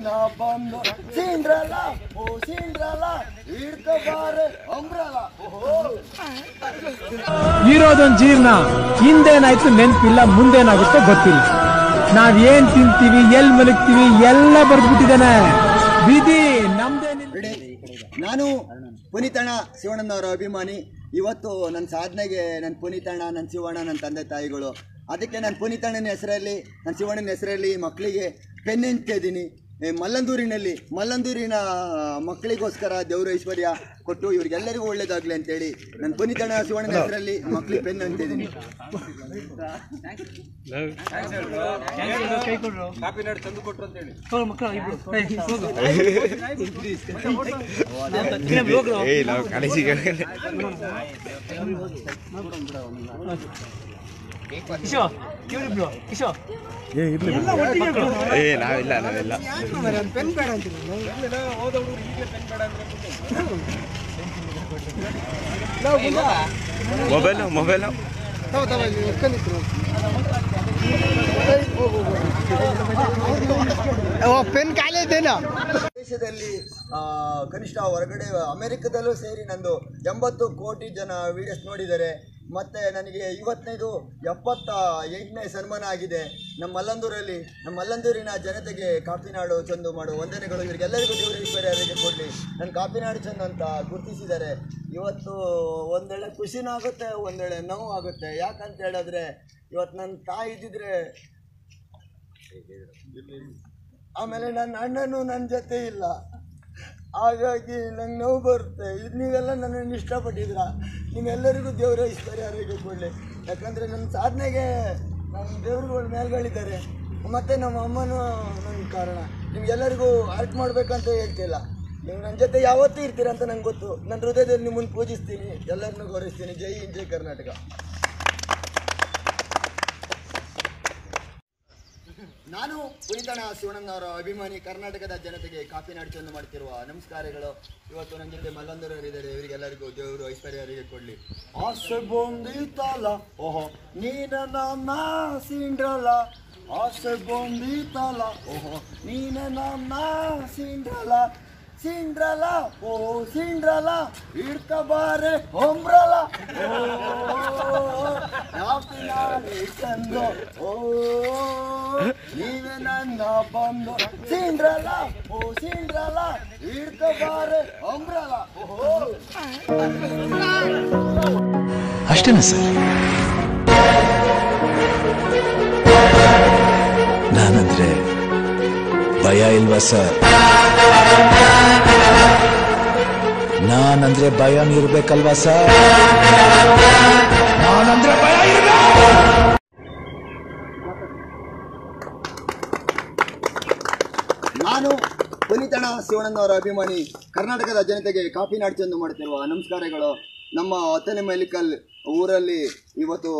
ನನ್ನ ಬಂದು ಸಿಂಡ್ರಲ್ಲ ಓ Cinderella ಹಿಡ್ಕಬಾರೆ umbrella ಇರೋದೊಂದು ಜೀರ್ಣ, ಹಿಂದೇನಾಯ್ತು ನೆನ್ಪಿಲ್ಲ, ಮುಂದೇನಾಗುತ್ತೋ ಗೊತ್ತಿಲ್ಲ. ನಾವ್ ಏನ್ ತಿಂತೀವಿ, ಎಲ್ ಮಲಗ್ತೀವಿ ಎಲ್ಲ ಬರ್ದ್ಬಿಟ್ಟಿದ್ದಾನೆ ವಿಧಿ ನಮ್ದೇ. ನಾನು ಪುನೀತಣ್ಣ ಶಿವಣ್ಣನವರ ಅಭಿಮಾನಿ. ಇವತ್ತು ನನ್ನ ಸಾಧನೆಗೆ ನನ್ನ ಪುನೀತಣ್ಣ, ನನ್ನ ಶಿವಣ್ಣ, ನನ್ನ ತಂದೆ ತಾಯಿಗಳು. ಅದಕ್ಕೆ ನಾನು ಪುನೀತಣ್ಣನ ಹೆಸರಲ್ಲಿ, ನನ್ನ ಶಿವಣ್ಣನ ಹೆಸರಲ್ಲಿ ಮಕ್ಕಳಿಗೆ ಪೆನ್ ಹಂಚ್ತಿದ್ದೀನಿ. ಮಲ್ಲಂದೂರಿನ ಮಕ್ಕಳಿಗೋಸ್ಕರ ದೇವರು ಐಶ್ವರ್ಯ ಕೊಟ್ಟು ಇವ್ರಿಗೆಲ್ಲರಿಗೂ ಒಳ್ಳೇದಾಗಲಿ ಅಂತೇಳಿ ನಾನು ಪುನೀತಣ್ಣ ಶಿವಣ್ಣನ ಹೆಸರಲ್ಲಿ ಮಕ್ಕಳಿಗೆ ಪೆನ್ ಹಂಚ್ತಿದ್ದೀನಿ. ನಾವಿಲ್ಲ ಮೊಬೈಲ್ ಪೆನ್ ಖಾಲಿ ಐತೇನ. ದೇಶದಲ್ಲಿ ಕನಿಷ್ಠ ಹೊರಗಡೆ ಅಮೆರಿಕದಲ್ಲೂ ಸೇರಿ ನಂದು 80 ಕೋಟಿ ಜನ ವಿಡಿಯೋಸ್ ನೋಡಿದ್ದಾರೆ. ಮತ್ತು ನನಗೆ 78ನೇ ಸನ್ಮಾನ ಆಗಿದೆ. ನಮ್ಮ ಮಲ್ಲಂದೂರಿನ ಜನತೆಗೆ ಕಾಪಿನಾಡು ಚಂದು ಮಾಡೋ ವಂದನೆಗಳು. ಇವರಿಗೆಲ್ಲರಿಗೂ ದೇವರ ಐಶ್ವರ್ಯ ಕೊಡಲಿ. ನನ್ನ ಕಾಪಿನಾಡು ಚಂದು ಅಂತ ಗುರುತಿಸಿದ್ದಾರೆ. ಇವತ್ತು ಒಂದೇಳೆ ಖುಷಿನೂ ಆಗುತ್ತೆ, ಒಂದೇಳೆ ನೋವು ಆಗುತ್ತೆ. ಯಾಕಂತ ಹೇಳಿದ್ರೆ ಇವತ್ತು ನನ್ನ ತಾಯಿ ಇದ್ದಿದ್ರೆ, ಆಮೇಲೆ ನನ್ನ ಅಣ್ಣನೂ ನನ್ನ ಜೊತೆ ಇಲ್ಲ, ಹಾಗಾಗಿ ನಂಗೆ ನೋವು ಬರುತ್ತೆ. ನೀವೆಲ್ಲ ನನ್ನನ್ನು ಇಷ್ಟಪಟ್ಟಿದ್ರ, ನಿಮ್ಮೆಲ್ಲರಿಗೂ ದೇವರ ಐಶ್ವರ್ಯ ಆರೋಗ್ಯ ಕೊಡಲಿ. ಯಾಕಂದರೆ ನನ್ನ ಸಾಧನೆಗೆ ನನ್ನ ದೇವ್ರುಗಳು ಮೇಲ್ಗಳಿದ್ದಾರೆ, ಮತ್ತು ನಮ್ಮ ಅಮ್ಮನೂ ನನ್ನ ಕಾರಣ. ನಿಮ್ಗೆಲ್ಲರಿಗೂ ಆರ್ಟ್ ಮಾಡಬೇಕಂತ ಹೇಳ್ತಿಲ್ಲ, ನೀವು ನನ್ನ ಜೊತೆ ಯಾವತ್ತೂ ಇರ್ತೀರ ಅಂತ ನಂಗೆ ಗೊತ್ತು. ನನ್ನ ಹೃದಯದಲ್ಲಿ ನಿಮ್ಮನ್ನು ಪೂಜಿಸ್ತೀನಿ, ಎಲ್ಲರನ್ನೂ ಗೌರವಿಸ್ತೀನಿ. ಜೈ ಹಿಂದ್, ಜೈ ಕರ್ನಾಟಕ. ನಾನು ಪುನೀತಣ್ಣ ಶಿವಣ್ಣನವರ ಅಭಿಮಾನಿ. ಕರ್ನಾಟಕದ ಜನತೆಗೆ ಕಾಪಿನಾಡು ಚಂದ ಮಾಡ್ತಿರುವ ನಮಸ್ಕಾರಗಳು. ಇವತ್ತು ನನ್ನ ಜೊತೆ ಮಲ್ಲಂದೂರವರಿದ್ದಾರೆ. ಇವರಿಗೆಲ್ಲರಿಗೂ ದೇವರು ಐಶ್ವರ್ಯ ಕೊಡಲಿ. ಆಸೆ ಬಂದಿತ್ತಲ್ಲ ಓಹೋ ನೀನ ನನ್ನ ಸಿಂಡ್ರಲ್ಲ, ಆಸೆ ಬಂದಿತ್ತಲ್ಲ ಓಹೋ ನೀನ ನನ್ನ ಸಿಂಡ್ರಲ್ಲ ಓ ಸಿಂಡ್ರಲ್ಲ ಹಿಡ್ಕಬಾರೆ ಹೊಂಬ್ರಲ್ಲ ಚಂದು ಓ ನೀವೇ ನನ್ನ ಬಂದು ಸಿಂಡ್ರಲ್ಲ ಓ ಸಿಂಡ್ರಲ್ಲ ಹಿಡ್ಕಬಾರೆ ಹೊಂಬ್ರಲ್ಲ. ಅಷ್ಟೇನಾ ಸರ್? ನಾನಂದ್ರೆ ಭಯ ಇಲ್ವಾ ಸರ್? ನಾನಂದ್ರೆ ಭಯ ಇರ್ಬೇಕಲ್ವಾ ಸರ್? ನಾನಂದ್ರೆ ಭಯ ಇರ್ಬೇಕು. ನಾನು ಪುನೀತಣ್ಣ ಶಿವಣ್ಣನವರ ಅಭಿಮಾನಿ. ಕರ್ನಾಟಕದ ಜನತೆಗೆ ಕಾಪಿನಾಡು ಚಂದು ಮಾಡ್ತಿರುವ ನಮಸ್ಕಾರಗಳು. ನಮ್ಮ ಹೊತ್ತನೆಮೆಲಿಕಲ್ ಊರಲ್ಲಿ ಇವತ್ತು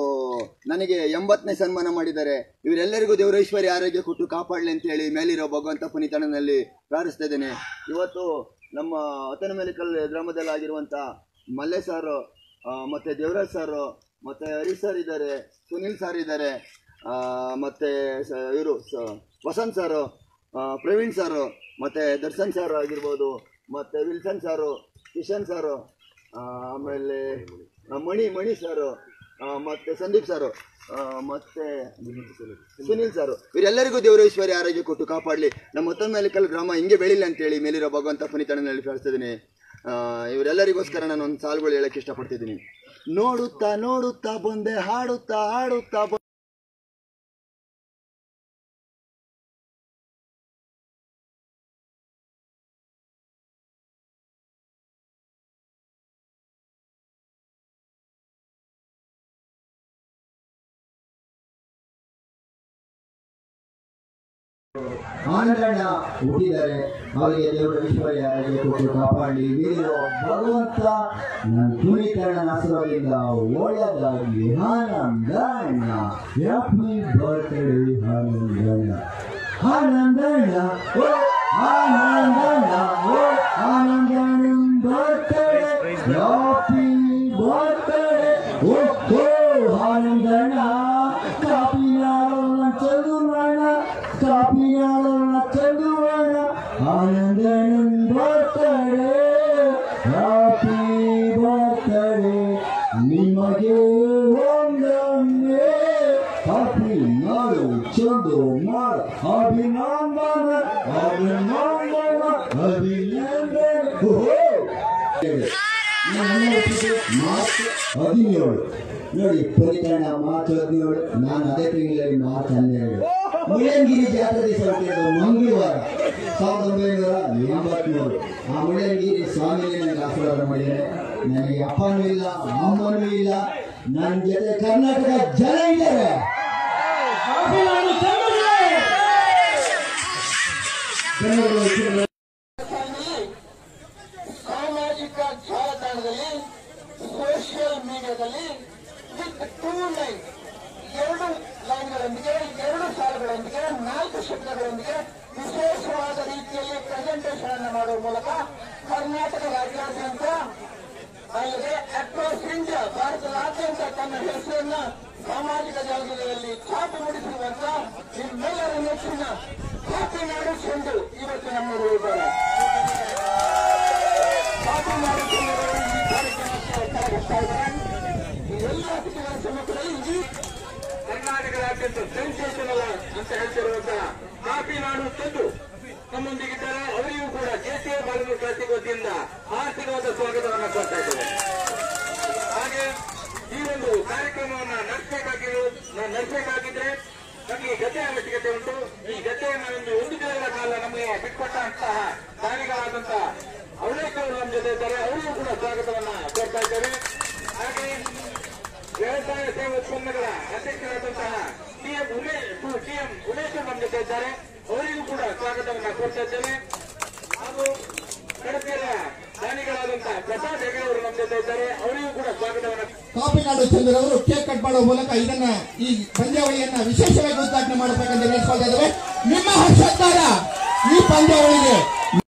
ನನಗೆ 80ನೇ ಸನ್ಮಾನ ಮಾಡಿದ್ದಾರೆ. ಇವರೆಲ್ಲರಿಗೂ ದೇವರ ಐಶ್ವರ್ಯ ಆರೋಗ್ಯ ಕೊಟ್ಟು ಕಾಪಾಡಲಿ ಅಂತೇಳಿ ಮೇಲಿರೋ ಭಗವಂತ ಪುನೀತಣ್ಣನಲ್ಲಿ ಪ್ರಾರ್ಥಿಸ್ತಾ ಇದ್ದೇನೆ. ಇವತ್ತು ನಮ್ಮ ಹೊತ್ತನೆಮೆಲಿಕಲ್ ಗ್ರಾಮದಲ್ಲಾಗಿರುವಂಥ ಮಲ್ಲೆ ಸಾರು, ಮತ್ತು ದೇವರಾಜ್ ಸಾರು, ಮತ್ತು ಹರೀಶ್ ಸರ್ ಇದ್ದಾರೆ, ಸುನಿಲ್ ಸರ್ ಇದ್ದಾರೆ, ಮತ್ತು ಇವರು ವಸಂತ್ ಸಾರು, ಪ್ರವೀಣ್ ಸಾರು, ಮತ್ತು ದರ್ಶನ್ ಸಾರು ಆಗಿರ್ಬೋದು, ಮತ್ತು ವಿಲ್ಸನ್ ಸಾರು, ಕಿಶನ್ ಸಾರು, ಆಮೇಲೆ ಮಣಿ ಸಾರು, ಮತ್ತು ಸಂದೀಪ್ ಸಾರು, ಮತ್ತು ಸುನಿಲ್ ಸಾರು. ಇವರೆಲ್ಲರಿಗೂ ದೇವರ ಐಶ್ವರ್ಯ ಆರೋಗ್ಯ ಕೊಟ್ಟು ಕಾಪಾಡಲಿ. ನಮ್ಮ ಹೊತ್ತನೆಮೆಲಿಕಲ್ ಗ್ರಾಮ ಹಿಂಗೆ ಬೆಳಿಲ್ಲ ಅಂತೇಳಿ ಮೇಲಿರೋ ಭಗವಂತ ಪುನೀತಣ್ಣನಲ್ಲಿ ಪ್ರಾರ್ಥಿಸ್ತಿದ್ದೀನಿ. ಇವರೆಲ್ಲರಿಗೋಸ್ಕರ ನಾನು ಒಂದು ಸಾಲುಗಳು ಹೇಳಕ್ಕೆ ಇಷ್ಟಪಡ್ತಿದ್ದೀನಿ. ನೋಡುತ್ತಾ ನೋಡುತ್ತಾ ಬಂದೆ, ಹಾಡುತ್ತಾ ಹಾಡುತ್ತಾ ಆನಂದಣ್ಣ ಹುಟ್ಟಿದ್ದಾರೆ. ಅವರಿಗೆ ದೇವರ ಐಶ್ವರ್ಯ ಆರೋಗ್ಯ ಕೊಟ್ಟು ಕಾಪಾಡಲಿ. ವೀರೋ ಭಗವಂತ ನನ್ನ ಪುನೀತಣ್ಣನ ಆಶೀರ್ವಾದದಿಂದ ಒಳ್ಳೆಯದಾಗಲಿ. ಆನಂದಣ್ಣ, ಹ್ಯಾಪಿ ಬರ್ತ್ಡೇ ಆನಂದಣ್ಣ. ಆನಂದಣ್ಣ ಓ ಆನಂದಣ್ಣ ಓ ಆನಂದಣ್ಣ ಬರ್ತ್ಡೇ, ಹ್ಯಾಪಿ ಬರ್ತ್ಡೇ ಓ ಆನಂದಣ್ಣ. ಕಾಪಿನಾಡನ್ನ ಚಂದುವಣ್ಣ, ಕಾಪಿನಾಡನ್ನ ಚಂದುವಣ್ಣ. ಆನಂದನ್ ಬರ್ತಡೆ ಹ್ಯಾಪಿ ಬರ್ತಡೆ ನಿಮಗೆ ಒಂದೊಂದೇ ಹ್ಯಾಪಿ ನಾಡು ಚಂದು ಮಾಡ ಅಭಿನಂದನ ಅಭಿನಂದನ ಅಭಿನಂದನೆ. ಮಾರ್ಚ್ 17 ನೋಡಿ, ಪುರಿತಣ್ಣ ಮಾರ್ಚ್ 17, ನಾನು ಅದೇ ತಿಂಗಳಲ್ಲಿ ಮಾರ್ಚ್ 12. ಮುಳ್ಳಯ್ಯನಗಿರಿ ಜಾತ್ರೆ ದಿವಸ ಹುಟ್ಟಿದ್ದು ಮಂಗಳವಾರ 1983. ಆ ಮುಳ್ಳಯ್ಯನಗಿರಿ ಸ್ವಾಮಿನೇ ನನಗೆ ಆಶೀರ್ವಾದ ಮಾಡಿದ್ದಾರೆ. ನನಗೆ ಅಪ್ಪನೂ ಇಲ್ಲ, ಅಮ್ಮನೂ ಇಲ್ಲ, ನನ್ನ ಜೊತೆ ಕರ್ನಾಟಕ ಜನ ಇದ್ದಾರೆ. ಸಾಮಾಜಿಕ ಜಾಲತಾಣದಲ್ಲಿ, ಸೋಷಿಯಲ್ ಮೀಡಿಯಾದಲ್ಲಿ ವಿತ್ 2 ಲೈನ್, 2 ಲೈನ್ಗಳೊಂದಿಗೆ, 2 ಸಾಲುಗಳೊಂದಿಗೆ, 4 ಶಬ್ದಗಳೊಂದಿಗೆ ವಿಶೇಷವಾದ ರೀತಿಯಲ್ಲಿ ಪ್ರೆಸೆಂಟೇಷನ್ ಅನ್ನು ಮಾಡುವ ಮೂಲಕ ಕರ್ನಾಟಕ ರಾಜ್ಯಾದ್ಯಂತ ಅಲ್ಲದೆ ಅಕ್ರಾಸ್ ಇಂಡಿಯಾ, ಭಾರತದಾದ್ಯಂತ ತನ್ನ ಹೆಸರನ್ನ ಸಾಮಾಜಿಕ ಜಾಲತಾಣದಲ್ಲಿ ಛಾಪು ಮೂಡಿಸಿರುವಂತ ನಿಮ್ಮೆಲ್ಲರ ನೆಚ್ಚಿನ ಹ್ಯಾಪಿ ನಾಡು ಚೆಂಡು ಇವತ್ತು ನಮ್ಮವರು ಇದ್ದಾರೆ. ಹ್ಯಾಪಿ ನಾಡು ಚೆಂಡು ಈ ಕಾರ್ಯಕ್ರಮಕ್ಕೆ ಕರೆಗಿಸ್ತಾ ಇದ್ದಾರೆ. ಎಲ್ಲ ಅತಿಥಿಗಳ ಸಮ್ಮುಖದಲ್ಲಿ ಕರ್ನಾಟಕ ರಾಜ್ಯದ ಸೆನ್ಸೇಷನಲ್ ಅಂತ ಹೇಳ್ತಿರುವಂತಹ ಹ್ಯಾಪಿ ನಾಡು ಚೆಂಡು ನಮ್ಮೊಂದಿಗಿದ್ದಾರೆ. ಅವರಿಗೂ ಕೂಡ ಜೆಸಿಎ ಬಾಲೂರು ಕ್ಲಾಸಿಕ್ ವತಿಯಿಂದ ಆರ್ಥಿಕವಾದ ಸ್ವಾಗತವನ್ನು ಕೊಡ್ತಾ ಇದ್ದೇವೆ. ಹಾಗೆ ಈ ಒಂದು ಕಾರ್ಯಕ್ರಮವನ್ನು ನಡೆಸಬೇಕಾಗಿದ್ರೆ ನಮಗೆ ಗದ್ದೆಯ ಅವಶ್ಯಕತೆ ಉಂಟು. ಈ ಗದ್ದೆಯನ್ನು ಒಂದು ದಿನಗಳ ಕಾಲ ನಮಗೆ ಬಿಟ್ಕೊಟ್ಟಂತಹ ದಾನಿಗಳಾದಂತಹ ಅವಳೇಕರು ನಮ್ಮ ಜೊತೆ ಇದ್ದಾರೆ. ಅವರಿಗೂ ಕೂಡ ಸ್ವಾಗತವನ್ನ ಕೊಡ್ತಾ ಇದ್ದೇವೆ. ಹಾಗೆ ವ್ಯವಸಾಯ ಸೇವಾ ಉತ್ಪನ್ನಗಳ ಅಧ್ಯಕ್ಷರಾದಂತಹ ಟಿಎಂ ಉಮೇಶ್ ನಮ್ಮ ಜೊತೆ ಇದ್ದಾರೆ. ಅವರಿಗೂ ಕೂಡ ಸ್ವಾಗತವನ್ನ ಕೊಡ್ತಾ ಇದ್ದೇವೆ. ಹಾಗೂ ಕಡಪೆಯ ದಾನಿಗಳಾದಂತಹ ಪ್ರಸಾದ್ ಹೆಗಡೆ ಅವರು ನಮ್ಮ ಜೊತೆ ಇದ್ದಾರೆ. ಅವರಿಗೂ ಕೂಡ ಸ್ವಾಗತವನ್ನ. ಕಾಪಿನಾಡು ಚಂದ್ರವರು ಕೇಕ್ ಕಟ್ ಮಾಡುವ ಮೂಲಕ ಇದನ್ನ ಈ ಪಂದ್ಯಾವಳಿಯನ್ನ ವಿಶೇಷವಾಗಿ ಉದ್ಘಾಟನೆ ಮಾಡಬೇಕಂತ ನಡೆಸ್ಕೊಳ್ತಾ ಇದ್ದೇವೆ. ನಿಮ್ಮ ಹರ್ಷೋದ್ಗಾರ ಈ ಪಂದ್ಯಾವಳಿಗೆ